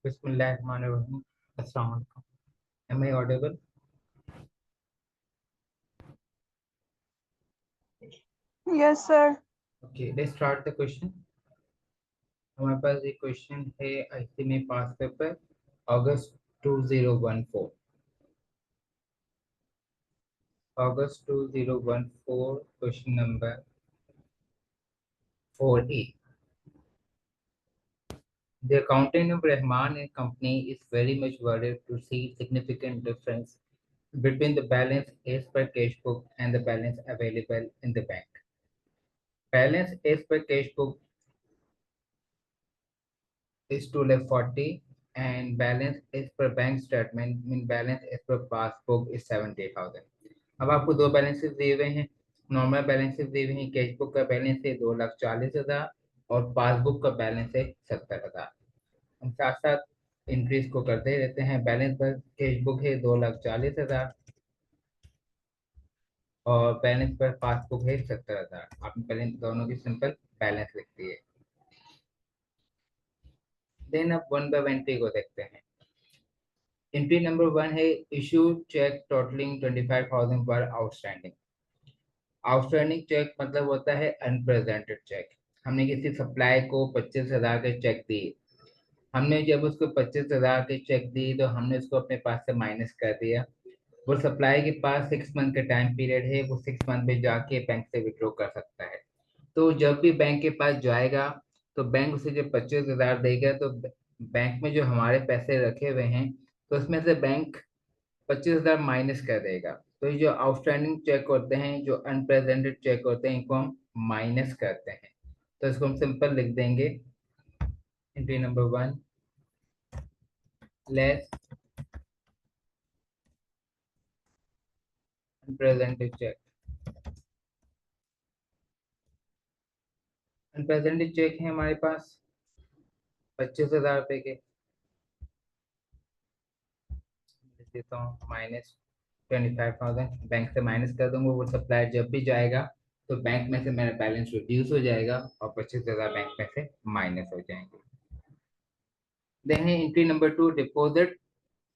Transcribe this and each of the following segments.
Bismillahirrahmanirrahim. Assalamu alaikum. Am I audible? Yes, sir. Okay, let's start the question. हमारे पास एक question है IC में pass paper अगस्त 2014 अगस्त 2014 question number 4A. The accountant of Rahman and Company is very much worried to see significant difference between the balance as per cash book and the balance available in the bank. Balance as per cash book is 2,40,000 and balance as per bank statement mean balance as per passbook is 70,000. अब आपको दो balances दिए हुए हैं, normal balances दिए हुए हैं, cash book का बैलेंस है 2,40,000 और पासबुक का बैलेंस है 70,000। हम साथ साथ इंक्रीज को करते रहते हैं। बैलेंस पर कैश बुक है 2,40,000 और बैलेंस पर पासबुक है 70,000। आपने पहले दोनों की सिंपल बैलेंस लिख दिए। देन अब वन बाय एंट्री को देखते हैं। एंट्री नंबर 1 है इशू चेक टोटलिंग 25,000 पर आउटस्टैंडिंग। आउटस्टैंडिंग चेक मतलब होता है अनप्रेजेंटेड चेक। हमने किसी सप्लाई को 25,000 के चेक दिए, हमने जब उसको 25,000 के चेक दी तो हमने उसको अपने पास से माइनस कर दिया। वो सप्लाई के पास 6 मंथ का टाइम पीरियड है, वो 6 मंथ में जाके बैंक से विड्रॉ कर सकता है। तो जब भी बैंक के पास जाएगा तो बैंक उसे जब 25,000 देगा तो बैंक में जो हमारे पैसे रखे हुए हैं तो उसमें से बैंक 25,000 माइनस कर देगा। तो ये जो आउटस्टैंडिंग चेक होते हैं, जो अनप्रेजेंटेड चेक होते हैं, इनको हम माइनस करते हैं। तो इसको हम सिंपल लिख देंगे entry number 1 less unpresented cheque. Unpresented cheque है हमारे पास 25,000 रुपए के, लिख देता हूँ माइनस 25,000, बैंक से माइनस कर दूंगा। वो सप्लायर जब भी जाएगा तो बैंक में से मेरा बैलेंस रिड्यूस हो जाएगा और 25,000 बैंक में से माइनस हो जाएंगे। देन है entry number 2 deposit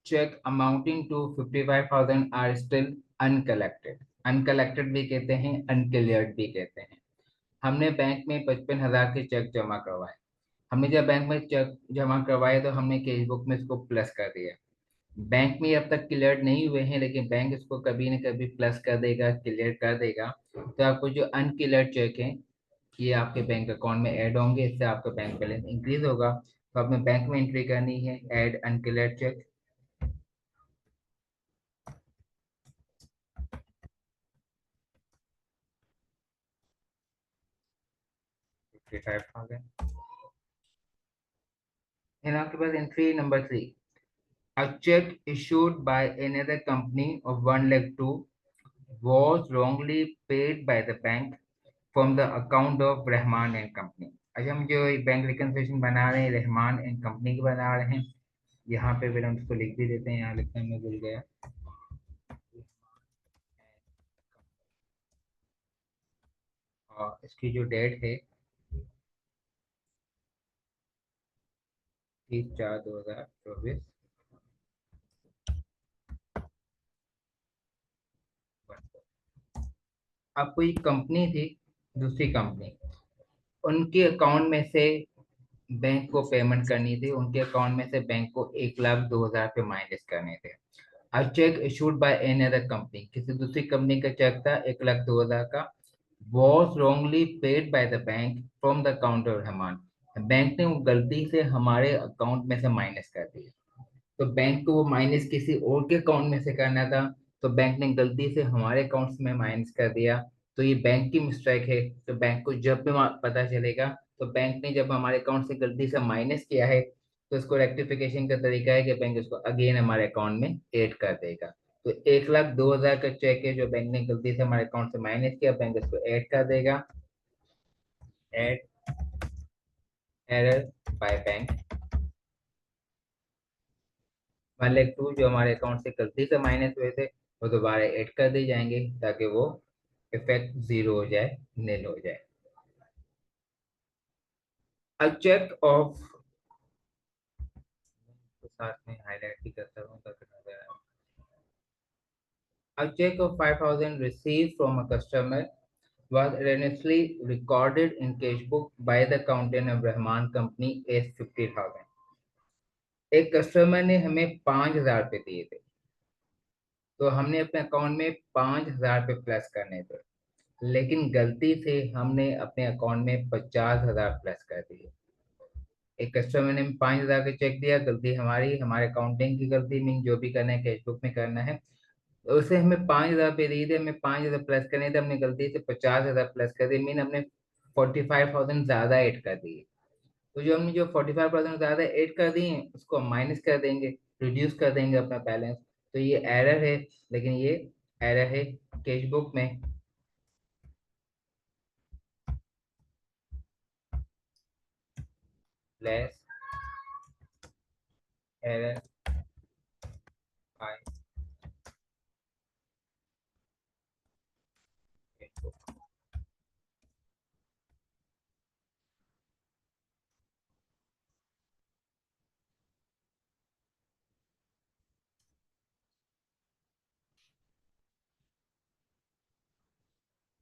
cheque amounting to 55,000 are still uncollected. Uncollected भी कहते हैं, अनक्लियर्ड भी कहते हैं। हमने बैंक में 55,000 के चेक जमा करवाए। हमने जब बैंक में चेक जमा करवाए तो हमने कैश बुक में इसको प्लस कर दिया। बैंक में अब तक क्लियर नहीं हुए हैं लेकिन बैंक इसको कभी न कभी प्लस कर देगा, क्लियर कर देगा। तो आपको जो अनक्लियर चेक है ये आपके बैंक अकाउंट में ऐड होंगे, इससे आपका बैंक बैलेंस इंक्रीज होगा। तो आपने बैंक में एंट्री करनी है ऐड अनक्लियर चेक। फिर आपके पास entry number 3 a check issued by another company of 1,02,000 was wrongly paid by the bank from the account of Rahman and company. अच्छा, हम जो बैंक रिकन्सिलिएशन बना रहे हैं रहमान एंड कंपनी की बना रहे हैं, यहाँ पे फिर हम इसको लिख भी देते हैं। यहाँ लिखने में भूल गया। और इसकी जो डेट है 30/4/2024। अब कोई कंपनी थी, दूसरी कंपनी, उनके अकाउंट में से बैंक को पेमेंट करनी थी, उनके अकाउंट में से बैंक को 1,02,000 पे माइनस करने थे। A check issued by another company, किसी दूसरी कंपनी का चेक था 1,02,000 का, was wrongly paid by the bank from the account of Rahman. Bank ने वो गलती से हमारे अकाउंट में से माइनस कर दिया। तो बैंक को वो माइनस किसी और के अकाउंट में से करना था, तो बैंक ने गलती से हमारे अकाउंट में माइनस कर दिया। तो ये बैंक की मिस्टेक है। तो बैंक को जब भी पता चलेगा तो बैंक ने जब हमारे अकाउंट से गलती से माइनस किया है तो इसको रेक्टिफिकेशन का तरीका है कि बैंक इसको अगेन हमारे अकाउंट में ऐड कर देगा। तो 1,02,000 का चेक है जो बैंक ने गलती से हमारे अकाउंट से माइनस किया, बैंक इसको ऐड कर देगा। ऐड एरर बाय बैंक 1,02,000 जो हमारे अकाउंट से गलती से माइनस हुए थे वो दोबारा ऐड कर दिए जाएंगे ताकि वो इफेक्ट जीरो हो जाए, नील हो जाए। A check of साथ में हाईलाइट भी करता हूँ ताकि नजर आए। A check of 5,000 received from a customer was erroneously recorded in cash book by the accountant of Rahman Company as 50,000। एक कस्टमर ने हमें 5,000 रुपये दिए थे, तो हमने अपने अकाउंट में 5,000 रुपये प्लस करने थे, लेकिन गलती से हमने अपने अकाउंट में 50,000 प्लस कर दिए। एक कस्टमर ने 5,000 का चेक दिया, गलती हमारी, हमारे अकाउंटिंग की गलती, मीन जो भी करना है कैश बुक में करना है। तो उसे हमें 5,000 रुपये दिए थे, हमें 5,000 प्लस करने थे, हमने गलती से 50,000 प्लस कर दिए, मीन हमने 45,000 ज्यादा ऐड कर दिए। तो जो हमने जो 45,000 ज्यादा ऐड कर दिए उसको माइनस कर देंगे, रिड्यूस कर देंगे अपना बैलेंस। तो ये एरर है, लेकिन ये एरर है कैश बुक में। Less error by cash book.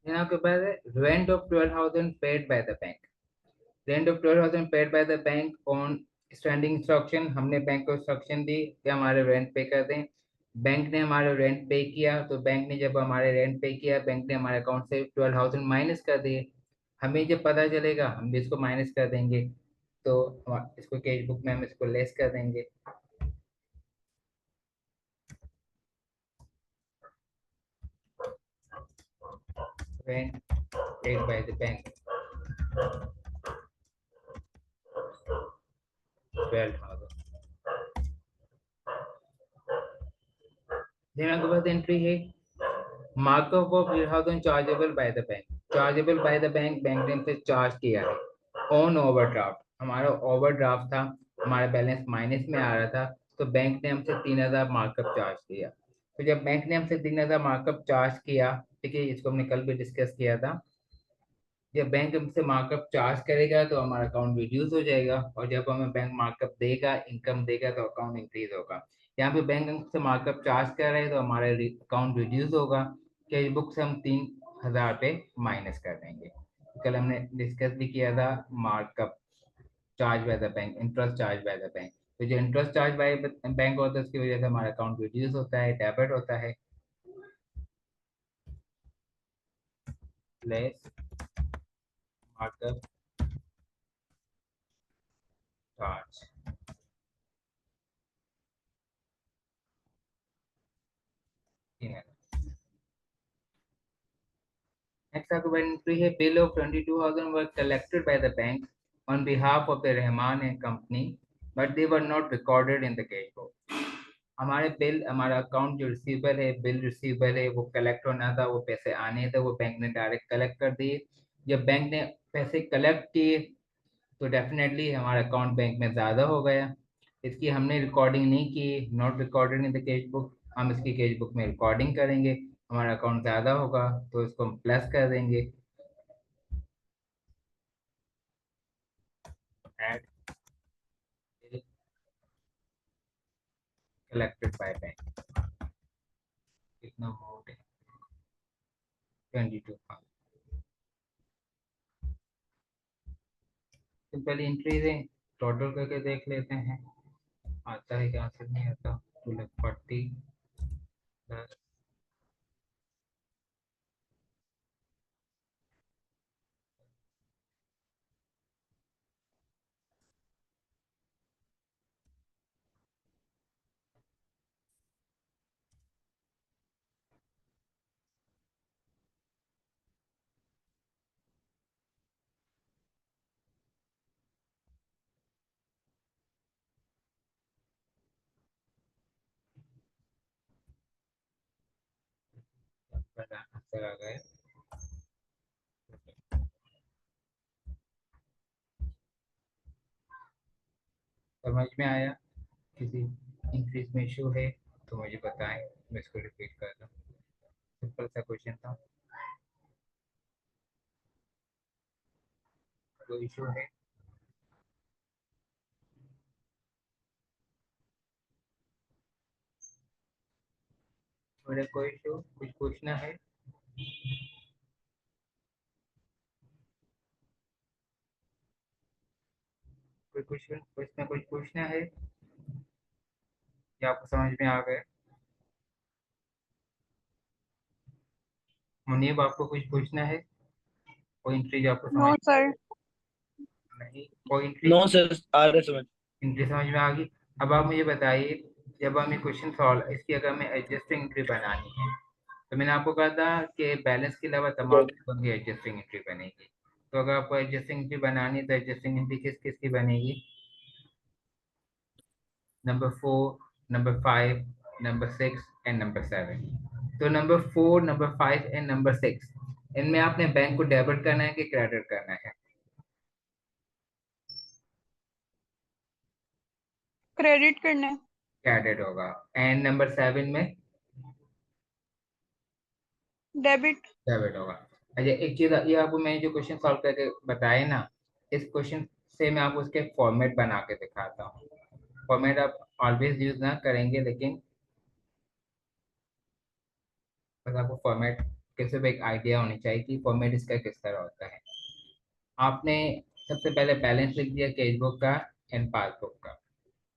यहाँ के बाद rent of 12,000 paid by the bank. Rent of 12,000 paid by the bank on standing instruction. हमने बैंक को इंस्ट्रक्शन दी कि हमारे रेंट पे कर दें। बैंक ने हमारे रेंट पे किया, तो बैंक ने जब हमारे रेंट पे किया, बैंक ने हमारे अकाउंट से 12,000 माइनस कर दिए। हमें जब पता चलेगा हम भी इसको माइनस कर देंगे, तो इसको कैश बुक में हम इसको लेस कर देंगे। Rent paid by the bank 12,000। Then आपके पास एंट्री है markup of 12,000 chargeable by the bank. Chargeable by the bank, bank ने हमसे चार्ज किया है ऑन ओवरड्राफ्ट। हमारा ओवरड्राफ्ट था, हमारा बैलेंस माइनस में आ रहा था, तो बैंक ने हमसे 3,000 मार्कअप चार्ज किया। तो जब बैंक ने हमसे 3,000 मार्कअप चार्ज किया, ठीक है, इसको हमने कल भी डिस्कस किया था। जब बैंक हमसे मार्कअप चार्ज करेगा तो हमारा अकाउंट रिड्यूस हो जाएगा, और जब हमें बैंक मार्कअप देगा, इनकम देगा, तो अकाउंट इंक्रीज होगा। यहाँ पे बैंक हमसे मार्कअप चार्ज कर रहे हैं तो हमारा अकाउंट रिड्यूस होगा। कैश बुक से हम 3,000 पे माइनस कर देंगे। कल हमने डिस्कस भी किया था markup charge by the bank, interest charge by the bank. तो जो इंटरेस्ट चार्ज बाय बैंक होता है उसकी वजह से हमारा अकाउंट रिड्यूस होता है, डेबिट होता है। Less markup charge. Next argument है bill of 22,000 were collected by the bank on behalf of the Rahman and Company, but they were not recorded in the cash book। हमारे bill, हमारा account जो receivable है, bill receivable है, वो collect होना था, वो पैसे आने थे, वो बैंक ने डायरेक्ट कलेक्ट कर दिए। जब बैंक ने पैसे कलेक्ट किए तो डेफिनेटली हमारा अकाउंट बैंक में ज़्यादा हो गया। इसकी हमने रिकॉर्डिंग नहीं की, not recorded in the cash book. हम इसकी कैश बुक में रिकॉर्डिंग करेंगे, हमारा अकाउंट ज़्यादा होगा तो इसको हम प्लस कर देंगे। Add bill collected by bank। कितना अमाउंट है? 22। सिंपल इंट्रीज है, टोटल करके देख लेते हैं आता है कि आंसर नहीं आता। 2,40,000 प्लस आंसर आ गया। समझ में आया? किसी इंक्रीज में इशू है तो मुझे बताएं, मैं इसको रिपीट कर दूं। सिंपल सा क्वेश्चन था, कोई इशू है? मेरे कोई इशू कुछ पूछना है? कोई क्वेश्चन कुछ ना कुछ पूछना है या आपको समझ में आ गया? मुनीब, आपको कुछ पूछना है? कोई इंट्री जो आपको नो समझ सर। नहीं, कोई इंट्री? नो सर, आ रहे समझ। इंट्री समझ में आ गई। अब आप मुझे बताइए, जब हमें क्वेश्चन सॉल्व इसकी अगर हमें एडजस्टिंग एंट्री बनानी है, तो मैंने आपको कहा था कि बैलेंस के अलावा तमाम चीजों की एडजस्टिंग एंट्री बनेगी। तो अगर आपको एडजस्टिंग एंट्री बनानी है तो एडजस्टिंग एंट्री किस किस की बनेगी? Number 4, number 5, number 6 and number 7। तो नंबर 4, नंबर 5 एंड नंबर 6, इनमें आपने बैंक को डेबिट करना है कि क्रेडिट करना है? क्रेडिट करना है। क्रेडिट होगा। एंड नंबर 7 में डेबिट। डेबिट होगा। अच्छा, एक चीज ये आपको मैंने जो क्वेश्चन सॉल्व करके बताए ना, इस क्वेश्चन से मैं आपको उसके फॉर्मेट बना के दिखाता हूँ। फॉर्मेट आप ऑलवेज यूज ना करेंगे, लेकिन बस आपको फॉर्मेट के सिर्फ एक आइडिया होनी चाहिए कि फॉर्मेट इसका किस तरह होता है। आपने सबसे पहले बैलेंस लिख दिया कैश बुक का एंड पासबुक का।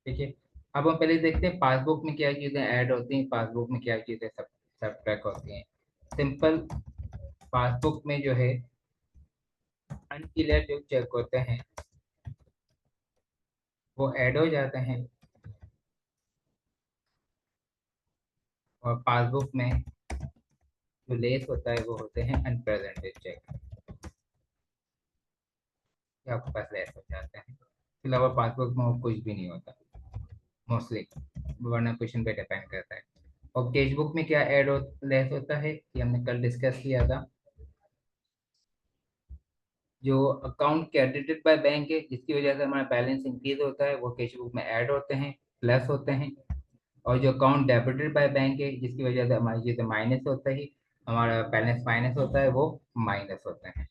ठीक है। अब हम पहले देखते हैं पासबुक में क्या चीजें ऐड होती हैं, पासबुक में क्या चीजें सब सब्ट्रैक्ट होती हैं। सिंपल, पासबुक में जो है अनक्लियर जो चेक होते हैं वो ऐड हो जाते हैं, और पासबुक में जो लेस होता है वो होते हैं अनप्रेजेंटेड चेक, जो आपके पास लेस हो जाते हैं। इसके अलावा पासबुक में और कुछ भी नहीं होता मोस्टली, वरना क्वेश्चन पे डिपेंड करता है। और कैश बुक में क्या ऐड हो लेस होता है कि हमने कल डिस्कस किया था, जो अकाउंट क्रेडिटेड बाय बैंक है जिसकी वजह से हमारा बैलेंस इंक्रीज होता है वो कैश बुक में ऐड होते हैं, प्लस होते हैं। और जो अकाउंट डेबिटेड बाय बैंक है जिसकी वजह से हमारी चीजें माइनस होता है, हमारा बैलेंस माइनस होता है, वो माइनस होते हैं।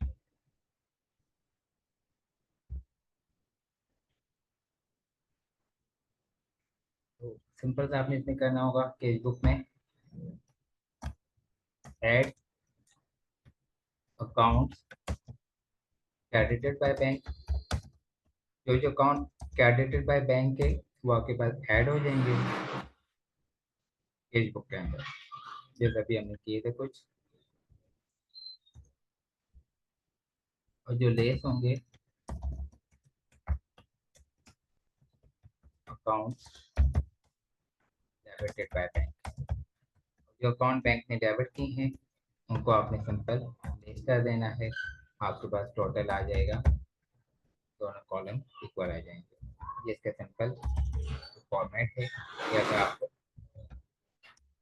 तो सिंपल सा आपने इसमें करना होगा कैश बुक में add account credited by bank. जो जो अकाउंट क्रेडिटेड बाय बैंक है वो आपके पास ऐड हो जाएंगे कैश बुक के अंदर, जैसे अभी हमने किए थे कुछ। और जो लेस होंगे अकाउंट डेबिटेड बाय बैंक, जो अकाउंट बैंक ने डेबिट की हैं उनको आपने सिंपल लेस कर देना है। आपके पास टोटल आ जाएगा, दोनों कॉलम इक्वल आ जाएंगे। ये इसका सिंपल फॉर्मेट है। ये अगर आपको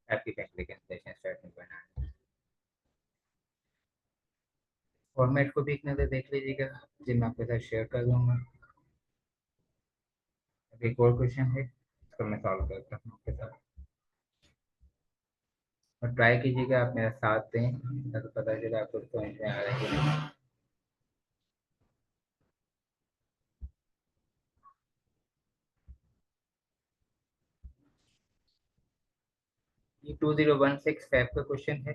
हैप्पी बैंक रिकन्सिलिएशन स्टेटमेंट बनाना है, फॉर्मेट को भी एक नज़र देख लीजिएगा, जिन मैं आपके साथ शेयर कर दूंगा। अभी एक और क्वेश्चन है, इसको मैं सॉल्व करता हूँ आपके साथ, और ट्राई कीजिएगा आप मेरा साथ दें ताकि पता चले आपको समझ में आ रहा है कि नहीं। ये 2016 फैब का क्वेश्चन है।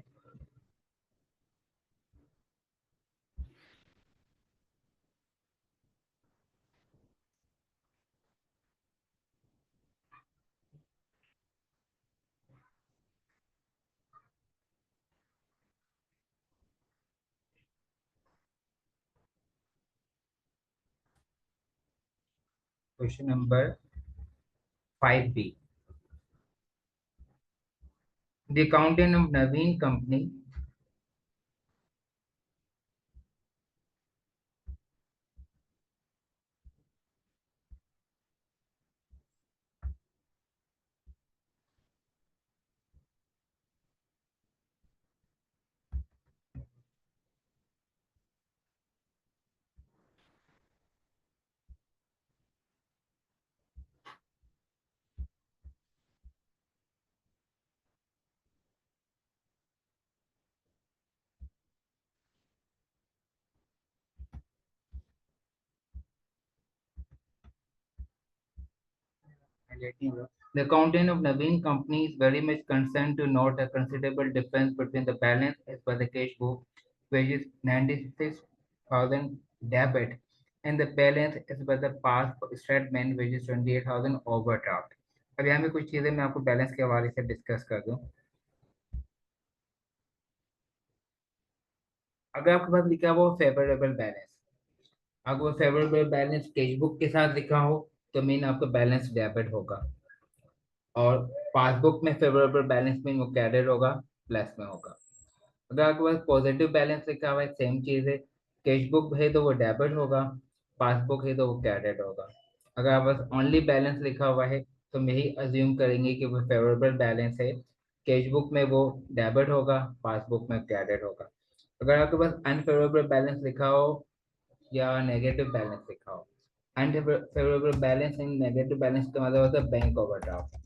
Question number 5B। The accountant of Naveen company The accountant of Naveen company is very much concerned to note a considerable difference between the balance as per the cash book, which is 96,000 debit, and the balance as per the past statement, which is 28,000 overdraft. अब यहाँ पे कुछ चीजें मैं आपको balance के हवाले से डिस्कस कर दूं। अगर आपके पास लिखा हुआ फेवरेबल बैलेंस, अगर वो फेवरेबल बैलेंस कैश बुक के साथ लिखा हो तो मीन आपका बैलेंस डेबिट होगा, और पासबुक में फेवरेबल बैलेंस मीन वो क्रेडिट होगा, प्लस में होगा। अगर आपके पास पॉजिटिव बैलेंस लिखा हुआ है, सेम चीज है, कैश बुक है तो वो डेबिट होगा, पासबुक है तो वो क्रेडिट होगा। अगर आपके पास ओनली बैलेंस लिखा हुआ है तो हम यही अज्यूम करेंगे कि वो फेवरेबल बैलेंस है, कैश बुक में वो डेबिट होगा, पासबुक में क्रेडिट होगा। अगर आपके पास अनफेवरेबल बैलेंस लिखा हो या नेगेटिव बैलेंस लिखा हो, unfavourable balance and negative balance का मतलब होता है बैंक ओवरड्राफ्ट,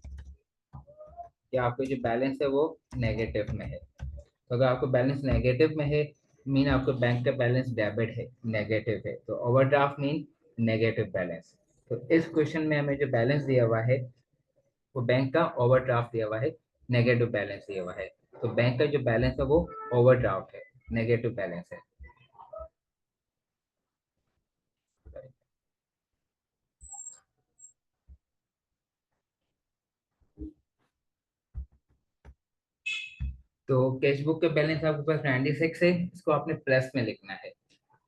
कि आपका जो बैलेंस है वो नेगेटिव में है। तो अगर आपको बैलेंस नेगेटिव में है, मीन आपको बैंक का बैलेंस डेबिट है, नेगेटिव है, तो ओवरड्राफ्ट मीन नेगेटिव बैलेंस। तो इस क्वेश्चन में हमें जो बैलेंस दिया हुआ है वो बैंक का ओवरड्राफ्ट दिया हुआ है, नेगेटिव बैलेंस दिया हुआ है। तो बैंक का जो बैलेंस है वो ओवरड्राफ्ट है, नेगेटिव बैलेंस है। तो कैश बुक का बैलेंस आपके पास 96 है, इसको आपने प्लस में लिखना है,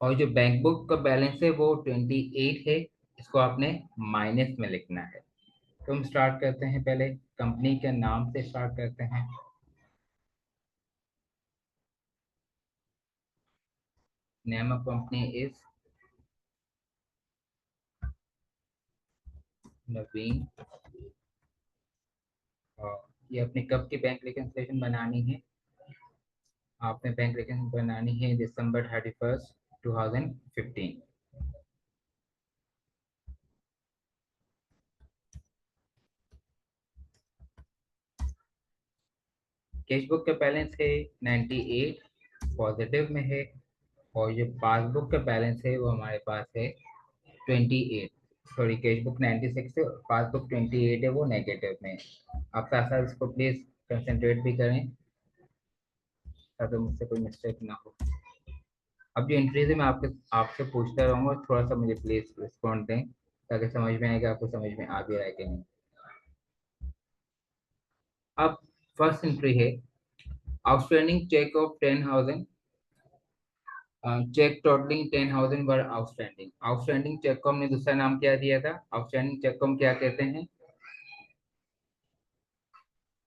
और जो बैंक बुक का बैलेंस है वो 28 है, इसको आपने माइनस में लिखना है। तो हम स्टार्ट करते हैं, पहले कंपनी के नाम से स्टार्ट करते हैं। नेम ऑफ कंपनी इज नवीन, और ये अपने कब की बैंक रिकन्सिलिएशन बनानी है, आपने बैंक रिकन्सिलिएशन बनानी है दिसंबर 31, 2015। कैश बुक का बैलेंस है 98, पॉजिटिव में है, और जो पासबुक का बैलेंस है वो हमारे पास है 28। सॉरी, कैश बुक 96 है, पासबुक 28 है, वो नेगेटिव में है। आप साथ साथ इसको प्लीज कंसंट्रेट भी करें ताकि मुझसे कोई मिस्टेक ना हो। अब जो एंट्रीज है मैं आपके आपसे पूछता रहूंगा, थोड़ा सा मुझे प्लीज रिस्पॉन्ड दें ताकि समझ में आएगा, आपको समझ में आ भी रहा है कि नहीं। अब फर्स्ट एंट्री है outstanding cheque of 10,000, cheque totalling 10,000 were outstanding. Outstanding cheque को हमने दूसरा नाम क्या दिया था, आउटस्टैंडिंग चेक को हम क्या कहते हैं,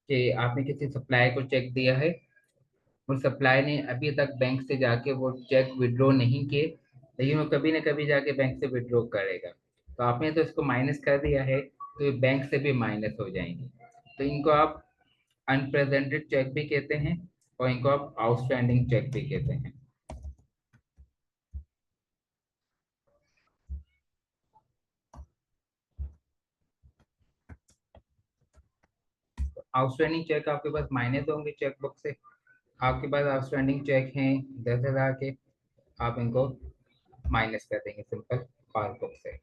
कि आपने किसी सप्लायर को चेक दिया है, उस सप्लायर ने अभी तक बैंक से जाके वो चेक विड्रॉ नहीं किए, लेकिन वो कभी ना कभी जाके बैंक से विड्रॉ करेगा, तो आपने तो इसको माइनस कर दिया है, तो ये बैंक से भी माइनस हो जाएंगे। तो इनको आप अनप्रेजेंटेड चेक भी कहते हैं, और इनको आप आउटस्टैंडिंग चेक भी कहते हैं। आउटस्टैंडिंग चेक आपके पास माइनस होंगे चेक बुक से, आपके पास आउटस्टैंडिंग चेक हैं 10,000 के, आप इनको माइनस कर देंगे सिंपल पासबुक से।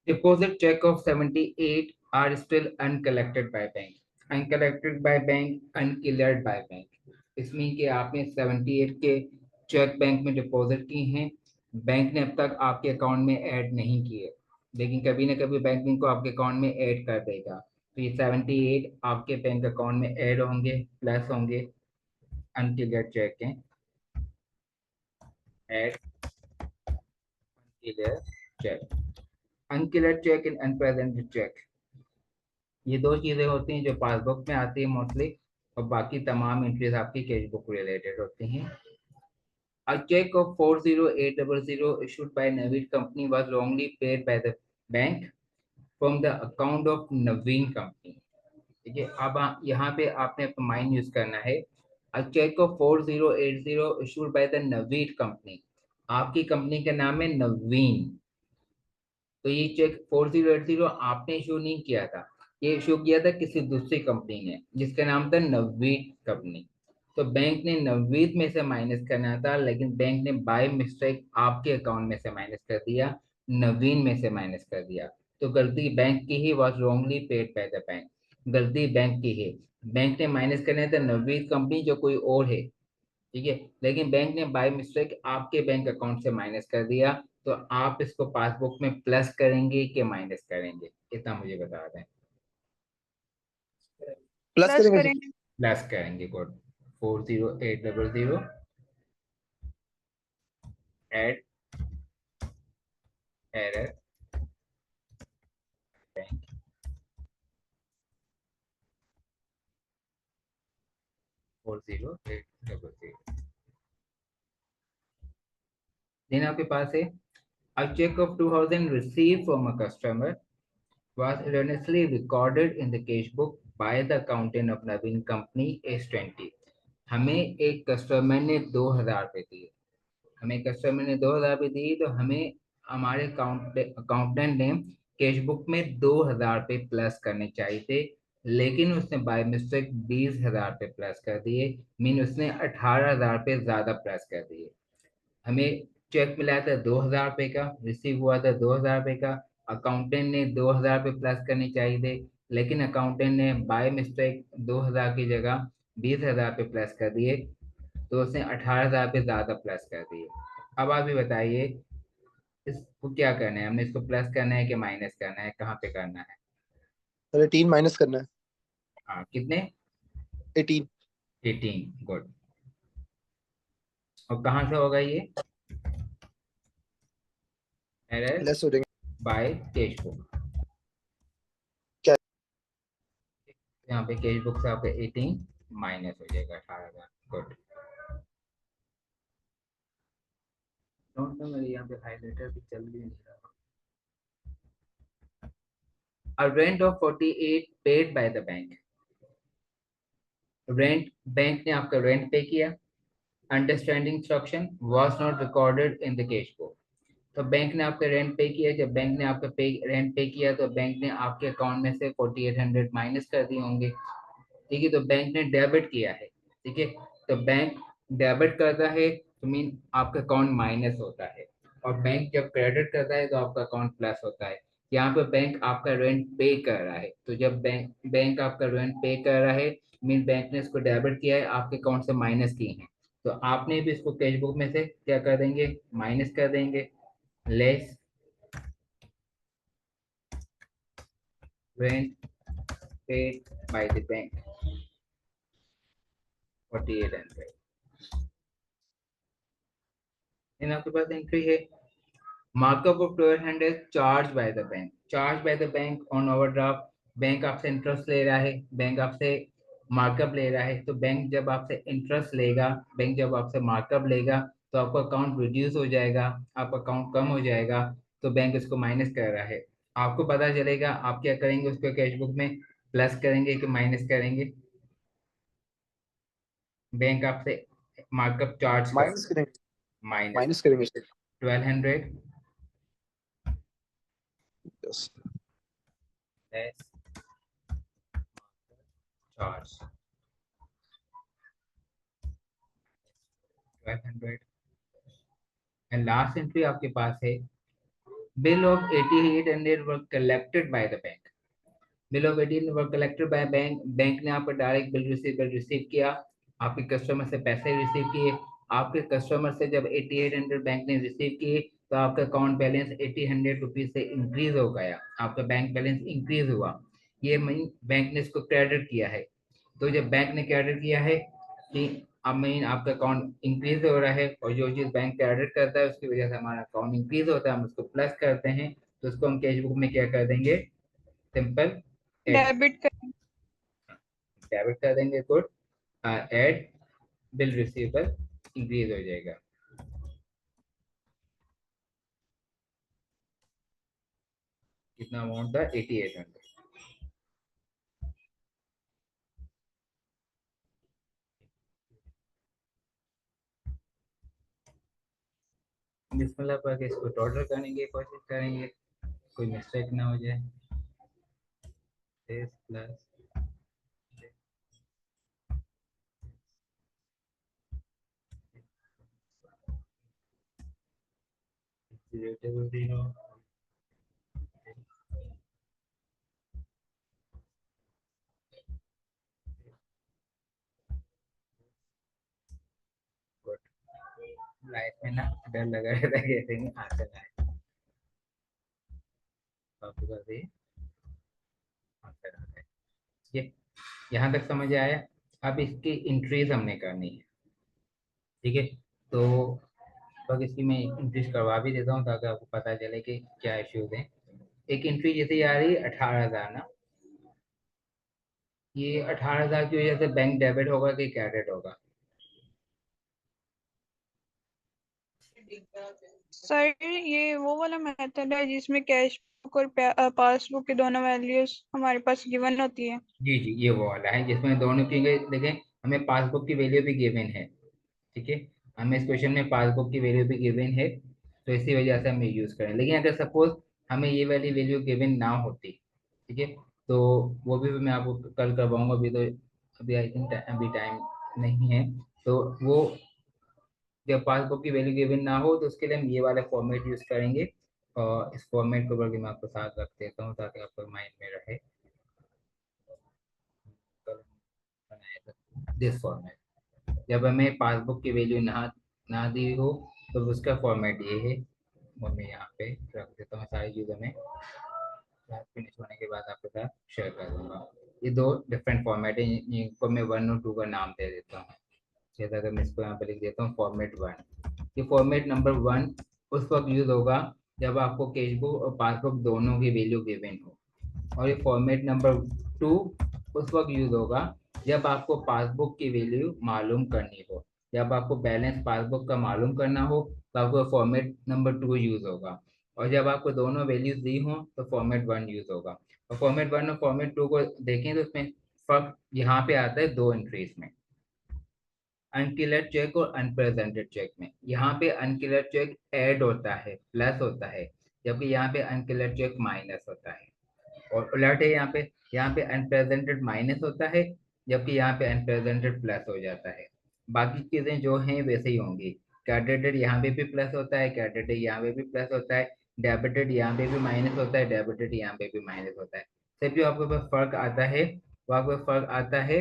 Deposit check of 78 are still uncollected by bank. Uncollected by bank, uncleared by bank. इसमें कि आपने 78 के चेक बैंक में डिपॉजिट की हैं, बैंक ने अब तक आपके अकाउंट में ऐड नहीं किए, लेकिन कभी ना कभी बैंक इनको आपके अकाउंट में ऐड कर देगा। तो ये 78 आपके बैंक अकाउंट में ऐड होंगे, प्लस होंगे अनक्लियर्ड चेक हैं, add uncleared cheque, uncleared cheque and unpresented cheque. ये दो चीजें होती हैं जो पासबुक में आती है मोस्टली, और बाकी तमाम एंट्रीज आपकी कैश बुक रिलेटेड होती हैं। A check of 40800 issued by Naveen Company was wrongly paid by the bank from the account of Naveen Company. ठीक है, अब यहाँ पे आपने अपना माइंड यूज करना है। A check of 4080 issued by the Naveen Company, आपकी कंपनी का नाम है नवीन, तो ये चेक 4080 आपने इशू नहीं किया था, ये इशू किया था किसी दूसरी कंपनी ने जिसका नाम था नववीत कंपनी। तो बैंक ने नववीत में से माइनस करना था, लेकिन बैंक ने बाय मिस्टेक आपके अकाउंट में से माइनस कर दिया, नवीन में से माइनस कर दिया। तो गलती बैंक की ही, was wrongly paid by the bank. गलती बैंक की है। बैंक ने माइनस करना था नववीत कंपनी जो कोई और है, ठीक है, लेकिन बैंक ने बाय मिस्टेक आपके बैंक अकाउंट से माइनस कर दिया। तो आप इसको पासबुक में प्लस करेंगे कि माइनस करेंगे, इतना मुझे बता दें। प्लस प्लस करेंगे सर। करेंगे। प्लस करेंगे, good. 40800 add error bank 40800। Then आपके पास है a check of 2000 received from a customer was erroneously recorded in the cash book by the accountant of Navin Company S20। हमें एक कस्टमर ने 2000 रुपये दिए, हमें कस्टमर ने 2000 रुपये दी, तो हमें हमारे अकाउंटेंट ने कैश बुक में 2000 रुपये प्लस करने चाहिए थे, लेकिन उसने बाय मिस्टेक 20,000 रुपये प्लस कर दिए। मीन उसने 18,000 रुपये ज्यादा प्लस कर दिए। हमें चेक मिला था 2000 रुपये का, रिसीव हुआ था 2000 रुपये का। अकाउंटेंट ने 2000 रुपये प्लस करने चाहिए थे, लेकिन अकाउंटेंट ने बाय मिस्टेक 2000 की जगह 20,000 रुपये प्लस कर दिए, तो उसने 18,000 रुपये ज्यादा प्लस कर दिए। अब आप ही बताइए इसको क्या करना है, हमने इसको प्लस करना है कि माइनस करना है, कहाँ पे करना है? सर 18 माइनस करना है। हाँ, कितने? 18। 18, गुड। और कहाँ से होगा ये एरर? लेस हो जाएंगे बाय कैश बुक। क्या? यहाँ पे कैश बुक से आपका 18 माइनस हो जाएगा 18,000, गुड। डोंट नो, मेरे यहाँ पे हाइलाइटर भी चल भी नहीं रहा। A rent of 48 paid by the bank। Rent, bank ने आपका रेंट पे किया। Understanding instruction was not recorded in the cash book. तो बैंक ने आपका रेंट पे किया, जब बैंक ने आपका रेंट पे किया तो बैंक ने आपके अकाउंट में से 4800 माइनस कर दिए होंगे, ठीक है। तो बैंक ने डेबिट किया है, ठीक है। तो बैंक डेबिट करता है तो मीन आपका अकाउंट माइनस होता है, और बैंक जब क्रेडिट करता है तो आपका अकाउंट प्लस होता है। यहाँ पे बैंक आपका रेंट पे कर रहा है, तो जब बैंक बैंक आपका रेंट पे कर रहा है, मीन बैंक ने इसको डेबिट किया है, आपके अकाउंट से माइनस किए हैं, तो आपने भी इसको कैश बुक में से क्या कर देंगे, माइनस कर देंगे। Less rent paid by the bank 4800। इन आपके पास एंट्री है markup of 1200 charge by the bank. Charge by the bank on overdraft, bank आपसे इंटरेस्ट ले रहा है, बैंक आपसे मार्कअप ले रहा है। तो बैंक जब आपसे इंटरेस्ट लेगा, बैंक जब आपसे मार्कअप लेगा, तो आपका अकाउंट रिड्यूस हो जाएगा, आपका अकाउंट कम हो जाएगा। तो बैंक इसको माइनस कर रहा है। आपको पता चलेगा आप क्या करेंगे, उसको कैश बुक में प्लस करेंगे कि माइनस करेंगे। बैंक आपसे मार्कअप चार्ज कर, माइनस करेंगे। माइनस माइनस करेंगे sir. 1200 yes. less charge 1200। And last entry आपके पास है bill of 8800 were collected by the bank. Bill of 18 were collected by bank, bank ने आपका डायरेक्ट बिल रिसीव किया, आपके कस्टमर से पैसे रिसीव किए। आपके कस्टमर से जब 8800 बैंक ने रिसीव किए, तो आपका अकाउंट बैलेंस 80 रुपीज से इंक्रीज हो गया, आपका बैंक बैलेंस इंक्रीज हुआ। ये मीन बैंक ने इसको क्रेडिट किया है। तो जब बैंक ने क्रेडिट किया है कि अब मीन आपका अकाउंट इंक्रीज हो रहा है, और जो चीज बैंक क्रेडिट करता है उसकी वजह से हमारा अकाउंट इंक्रीज होता है, हम उसको प्लस करते हैं, तो उसको हम कैश बुक में क्या कर देंगे, सिंपल ऐड, डेबिट करेंगे। डेबिट कर देंगे, good. Add bill receivable increase हो जाएगा। कितना अमाउंट था, 8800। बिस्मिल्लाह पढ़ के इसको टोटल करने की कोशिश करेंगे। कोई मिस्टेक ना हो जाए। this plus zero table zero. Good. Life में ना डर लगा रहता है कैसे नहीं आंसर आए, आपके पास ये आंसर आ जाए। ये यहाँ तक समझ आया। अब इसकी इंट्रीज हमने करनी है, ठीक है। तो बस इसकी मैं इंट्रीज करवा भी देता हूँ ताकि आपको पता चले कि क्या इश्यूज हैं। एक एंट्री जैसे आ रही है 18,000 ना, ये 18,000 की वजह से बैंक डेबिट होगा कि क्रेडिट होगा? सर ये वो वाला मेथड है जिसमें कैश बुक और पासबुक की दोनों वैल्यूज हमारे पास गिवन होती है। जी जी, ये वो वाला है जिसमें दोनों की देखें, हमें पासबुक की वैल्यू भी गिवन है, ठीक है। हमें इस क्वेश्चन में पासबुक की वैल्यू भी गिवन है, तो इसी वजह से हम ये यूज करें। लेकिन अगर सपोज हमें ये वाली वैल्यू गिवन ना होती, ठीक है, तो वो भी मैं आपको कल करवाऊंगा। अभी तो अभी आई थिंक अभी टाइम नहीं है। तो वो जब पासबुक की वैल्यू गिवन ना हो तो उसके लिए हम ये वाला फॉर्मेट यूज करेंगे। और इस फॉर्मेट को बल्कि मैं आपको साथ रख देता हूँ ताकि आपको माइंड में रहे। दिस फॉर्मेट, जब हमें पासबुक की वैल्यू ना ना दी हो तो उसका फॉर्मेट ये है। वो मैं यहाँ पे रख देता हूँ, सारी चीज़ों में फिनिश होने के बाद आपके साथ शेयर कर दूंगा। ये दो डिफरेंट फॉर्मेट है, इनको मैं 1 और 2 का नाम दे देता हूँ। जैसा कि मैं इसको यहाँ पे लिख देता हूँ फॉर्मेट 1। ये फॉर्मेट नंबर 1 उस वक्त यूज होगा जब आपको कैश बुक और पासबुक दोनों की वैल्यू गिवन हो। और ये फॉर्मेट नंबर 2 उस वक्त यूज होगा जब आपको पासबुक की वैल्यू मालूम करनी हो। जब आपको बैलेंस पासबुक का मालूम करना हो तो आपको फॉर्मेट नंबर 2 यूज होगा। और जब आपको दोनों वैल्यूज दी हो तो फॉर्मेट 1 यूज होगा। और फॉर्मेट 1 और फॉर्मेट 2 को देखें तो उसमें फर्क यहाँ पे आता है दो एंट्रीज में, अनक्लियर चेक और अनप्रेजेंटेड चेक में। यहाँ पे अनक्लियर चेक ऐड होता है, प्लस होता है, जबकि यहाँ पे अनक्लियर चेक माइनस होता है। और उलट है, यहाँ पे अनप्रेजेंटेड माइनस होता है, जबकि यहाँ पे अनप्रेजेंटेड प्लस हो जाता है। बाकी चीजें जो हैं वैसे ही होंगी। क्रेडिटेड यहाँ पे भी प्लस होता है, क्रेडिटेड यहाँ पे भी प्लस होता है, डेबिटेड यहाँ पे भी माइनस होता है, डेबिटेड यहाँ पे भी माइनस होता है। सिर्फ जो आपके पास फर्क आता है वो आपको फर्क आता है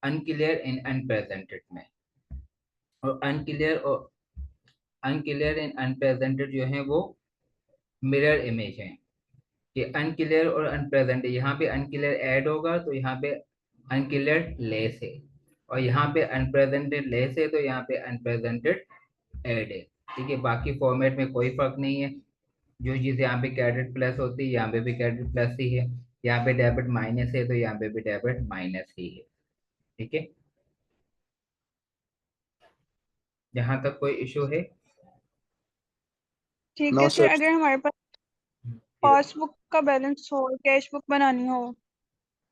अनक्लियर एंड अनप्रेजेंटेड में। और अनक्लियर एंड अनप्रेजेंटेड जो है वो मिरर इमेज है कि अनक्लियर और अनप्रेजेंट। यहाँ पे अनक्लियर ऐड होगा तो यहाँ पे अनक्लियर लेस है, और यहाँ पे अनप्रेजेंटेड लेस है तो यहाँ पे अनप्रेजेंटेड ऐड है, ठीक है। बाकी फॉर्मेट में कोई फर्क नहीं है। जो चीज़ यहाँ पे क्रेडिट प्लस होती है यहाँ पे भी क्रेडिट प्लस ही है, यहाँ पे डेबिट माइनस है तो यहाँ पे भी डेबिट माइनस ही है, ठीक है। यहाँ तक कोई इशू है? ठीक नो है सर, सर। अगर हमारे पास पासबुक का बैलेंस हो, कैश बुक बनानी हो।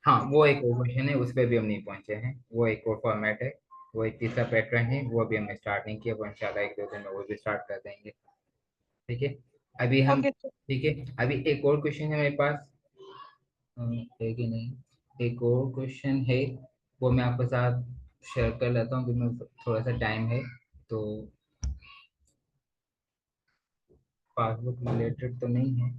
हाँ, वो एक और क्वेश्चन है, उस पर भी हम नहीं पहुंचे हैं। वो एक और फॉर्मेट है, वो एक तीसरा पैटर्न है, वो अभी हमने स्टार्ट नहीं किया। वो इंशाल्लाह एक दो दिन में वो भी स्टार्ट कर देंगे, ठीक है। अभी हम, ओके सर। ठीक है, अभी एक और क्वेश्चन है मेरे पास, है कि नहीं, एक और क्वेश्चन है, वो मैं आपके साथ शेयर कर लेता हूँ क्योंकि मैं थोड़ा सा टाइम है। तो पासबुक रिलेटेड तो नहीं है।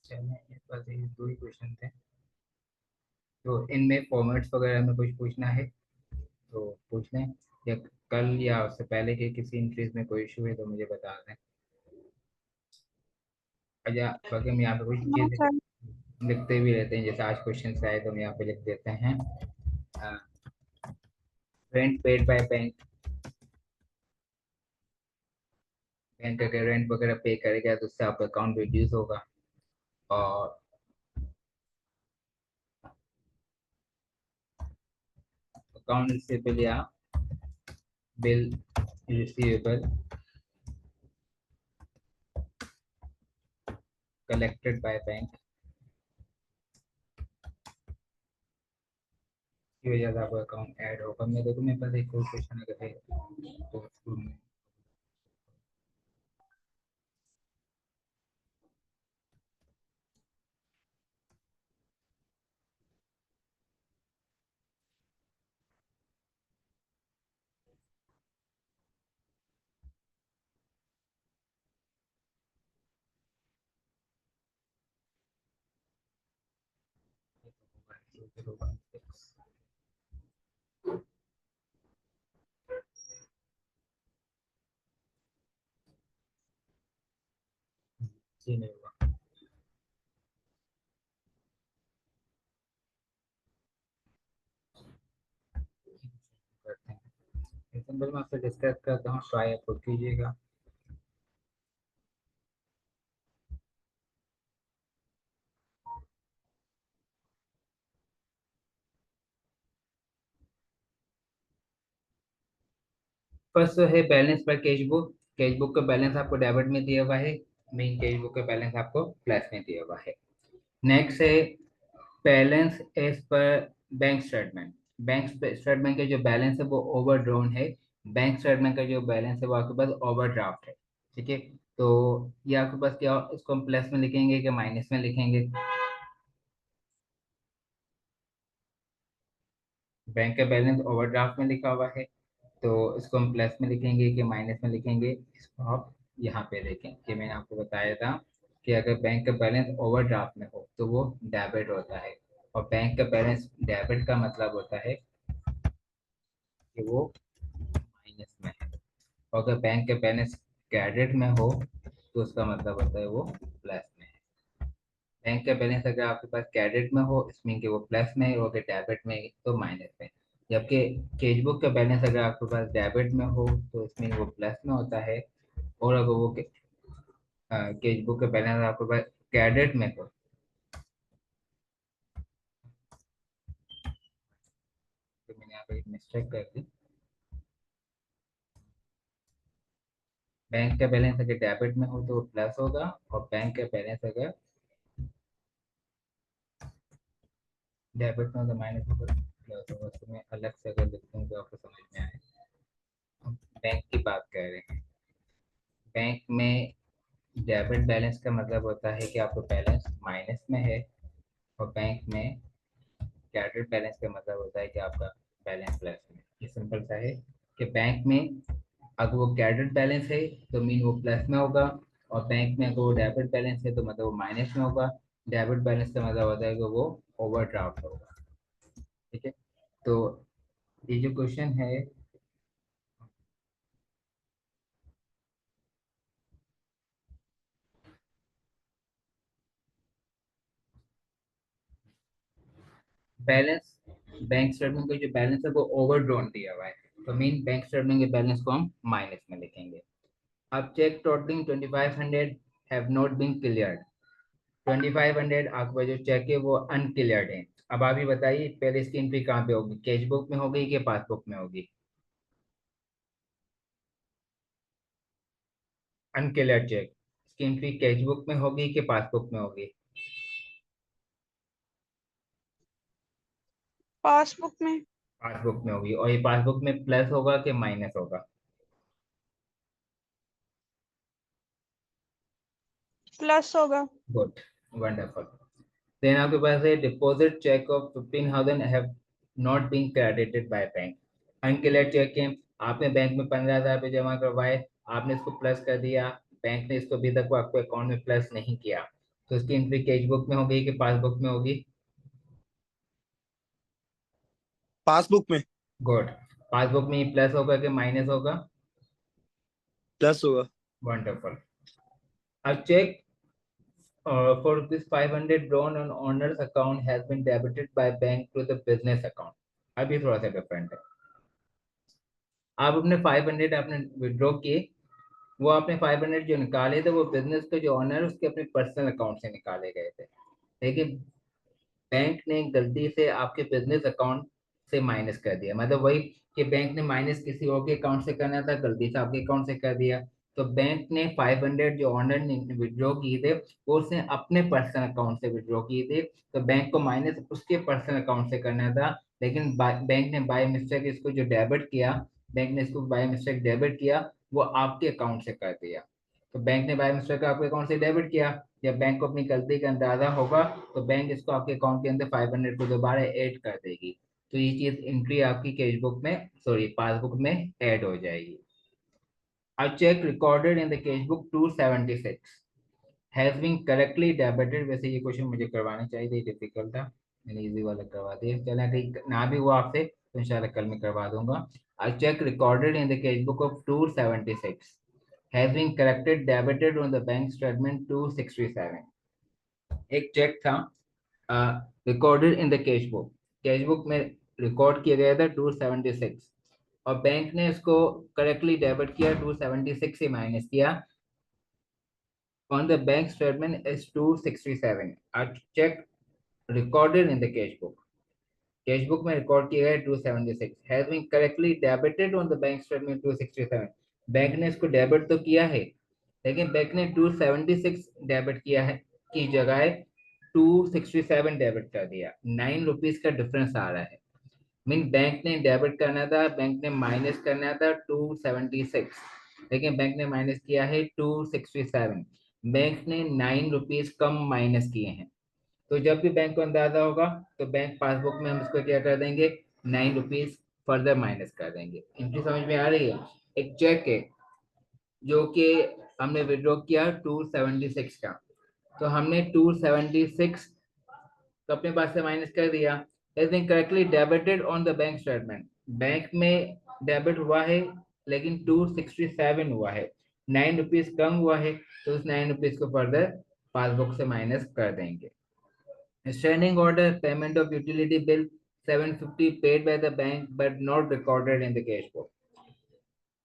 चलिए, इस बार ये दो ही क्वेश्चन थे। तो इनमें फॉर्मेट्स वगैरह में कुछ पूछना है तो पूछ लें, या कल या उससे पहले के किसी इंक्रीज में कोई इशू है तो मुझे बता दें। अच्छा, बाकी हम यहाँ पे कुछ नो चीज़ें सर। लिखते भी रहते हैं, जैसे आज क्वेश्चन आए तो हम यहाँ पे लिख देते हैं। Rent paid by bank, bank अगर रेंट वगैरह पे करेगा तो उससे आपका अकाउंट रिड्यूस होगा। और अकाउंट रिसीवेबल या bill receivable collected by bank की वजह से आपका अकाउंट ऐड होगा। मैं देखो मेरे पास एक और क्वेश्चन अगर है तो स्कूल में जी नहीं होगा। करते हैं सिंपल, मैं आपसे डिस्कस करता हूँ, ट्राई आप खुद कीजिएगा। फर्स्ट तो है balance per cash book. Cash book का बैलेंस आपको डेबिट में दिया हुआ है, मेन कैश बुक का बैलेंस आपको प्लस में दिया हुआ है। नेक्स्ट है balance as per bank statement. Bank statement का जो बैलेंस है वो ओवरड्रॉन है, बैंक स्टेटमेंट का जो बैलेंस है वो आपके पास ओवरड्राफ्ट है। ठीक है, तो ये आपके पास क्या, इसको हम प्लस में लिखेंगे कि माइनस में लिखेंगे? बैंक का बैलेंस ओवरड्राफ्ट में लिखा हुआ है, तो इसको हम प्लस में लिखेंगे कि माइनस में लिखेंगे, इसको आप यहाँ पे देखें कि मैंने आपको बताया था कि अगर बैंक का बैलेंस ओवरड्राफ्ट में हो तो वो डेबिट होता है, और बैंक का बैलेंस डेबिट का मतलब होता है कि वो माइनस में है। और अगर बैंक का बैलेंस क्रेडिट में हो तो उसका मतलब होता है वो प्लस में है। बैंक का बैलेंस अगर आपके पास क्रेडिट में हो इसमें कि वो प्लस में है, और अगर डेबिट में है, तो माइनस में। जबकि कैश बुक का बैलेंस अगर आपके पास डेबिट में हो तो इसमें वो प्लस में होता है, और अगर वो कैश बुक का बैलेंस आपके पास क्रेडिट में हो, तो मैंने यहाँ पे एक मिस्टेक कर दी। बैंक का बैलेंस अगर डेबिट में हो तो वो प्लस होगा, और बैंक का बैलेंस अगर डेबिट में हो तो माइनस होगा, प्लस होगा। तो मैं अलग से अगर लिखता हूँ तो आपको समझ में आए। हम बैंक की बात कर रहे हैं, बैंक में डेबिट बैलेंस का मतलब होता है कि आपका बैलेंस माइनस में है, और बैंक में क्रेडिट बैलेंस का मतलब होता है कि आपका बैलेंस प्लस में। ये सिंपल सा है कि बैंक में अगर वो क्रेडिट बैलेंस है तो मीन वो प्लस में होगा, और बैंक में अगर वो डेबिट बैलेंस है तो मतलब वो माइनस में होगा। डेबिट बैलेंस का मतलब होता है कि वो ओवरड्राफ्ट होगा। ठीक है, तो ये जो क्वेश्चन है, बैलेंस बैंक स्टेटमेंट का जो बैलेंस है वो ओवरड्रॉन दिया हुआ है, तो मीन बैंक स्टेटमेंट के बैलेंस को हम माइनस में लिखेंगे। अब cheque totalling 2500 have not been cleared. 2500 आपका जो चेक है वो अनक्लियर्ड है। अब आप ही बताइए पहले इसकी एंट्री कहाँ पे होगी, कैश बुक में होगी कि पासबुक में होगी? अनक्लियर्ड चेक इसकी एंट्री कैश बुक में होगी कि पासबुक में होगी? पासबुक में। पासबुक में होगी, और ये पासबुक में प्लस होगा कि माइनस होगा? प्लस होगा। Good, wonderful. देन आपके पास है deposit cheque of 15,000 have not been credited by bank. Unclear cheque है, आपने बैंक में 15,000 रुपये जमा करवाए, आपने इसको प्लस कर दिया, बैंक ने इसको अभी तक वो आपको अकाउंट में प्लस नहीं किया, तो इसकी एंट्री कैश बुक में होगी कि पासबुक में होगी? पासबुक में। गुड, पासबुक में ये प्लस होगा कि माइनस होगा? प्लस होगा। वंडरफुल। अब check for this 500 drawn on owner's account has been debited by bank to the business account। अभी थोड़ा सा डिफरेंट है, आप अपने 500 आपने विड्रॉ किए, वो आपने 500 जो निकाले थे वो बिजनेस के जो ऑनर उसके अपने पर्सनल अकाउंट से निकाले गए थे, लेकिन बैंक ने गलती से आपके बिजनेस अकाउंट से माइनस कर दिया। मतलब वही कि बैंक ने माइनस किसी और के अकाउंट से करना था, गलती से आपके अकाउंट से कर दिया। तो बैंक ने 500 जो ऑनर ने विड्रॉ किए थे वो उसने अपने पर्सनल अकाउंट से विड्रॉ किए थे, तो बैंक को माइनस उसके पर्सनल अकाउंट से करना था, लेकिन बैंक ने बाय मिस्टेक इसको जो डेबिट किया, बैंक ने इसको बाय मिस्टेक डेबिट किया, वो आपके अकाउंट से कर दिया। तो बैंक ने बाय मिस्टेक आपके अकाउंट से डेबिट किया, जब बैंक को अपनी गलती का अंदाजा होगा तो बैंक इसको आपके अकाउंट के अंदर 500 को दोबारा ऐड कर देगी, तो ये चीज एंट्री आपकी कैश बुक में सॉरी पासबुक में ऐड हो जाएगी। A check recorded in the cash book 276 has been correctly debited। वैसे ये क्वेश्चन मुझे करवाने चाहिए थे, डिफिकल्ट था, मैंने इजी वाला करवा दिया। चलें कहीं ना भी हुआ आपसे तो इंशाल्लाह कल में करवा दूंगा। A check recorded in the cash book of 276 has been corrected debited on the bank statement 267। एक चेक था recorded in the cash book में रिकॉर्ड किया गया था 276, और बैंक ने इसको करेक्टली डेबिट किया, 276 से माइनस किया, on the bank statement is 267। A cheque recorded in the cash book में रिकॉर्ड किया गया 276 has been correctly debited on the bank statement 267। Bank ने इसको डेबिट तो किया है, लेकिन बैंक ने 276 डेबिट किया है की जगह 267 डेबिट कर दिया, 9 रुपीज का डिफरेंस आ रहा है। मीन बैंक ने डेबिट करना था, बैंक ने माइनस करना था 276, लेकिन बैंक ने माइनस किया है 267। बैंक ने 9 रुपीज कम माइनस किए हैं, तो जब भी बैंक को अंदाजा होगा तो बैंक पासबुक में हम इसको क्या कर देंगे, 9 रुपीज फर्दर माइनस कर देंगे। इनकी समझ में आ रही है? एक चेक है जो कि हमने विड्रॉ किया 276 का, तो हमने 276 तो अपने पास से माइनस कर दिया, has been correctly debited on the bank statement। Bank में डेबिट हुआ है लेकिन 267 हुआ है, 9 रुपीज कम हुआ है, तो उस 9 रुपीज को फर्दर पासबुक से माइनस कर देंगे। Standing order payment of utility bill 750 paid by the bank but not recorded in the cash book.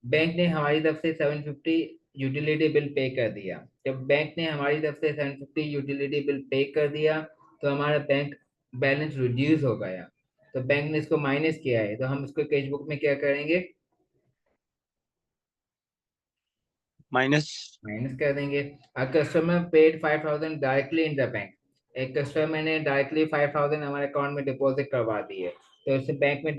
Bank ने हमारी तरफ से 750 यूटिलिटी बिल पे कर दिया। जब बैंक ने हमारी तरफ से 750 यूटिलिटी बिल पे कर दिया तो हमारा बैंक बैलेंस रिड्यूस हो गया, तो बैंक ने इसको माइनस किया है, तो हम इसको कैश बुक में क्या करेंगे, माइनस कर देंगे। A customer paid 5000 directly in the bank. एक कस्टमर ने डायरेक्टली 5000 हमारे अकाउंट में डिपॉजिट करवा दी है, तो इसे बैंक में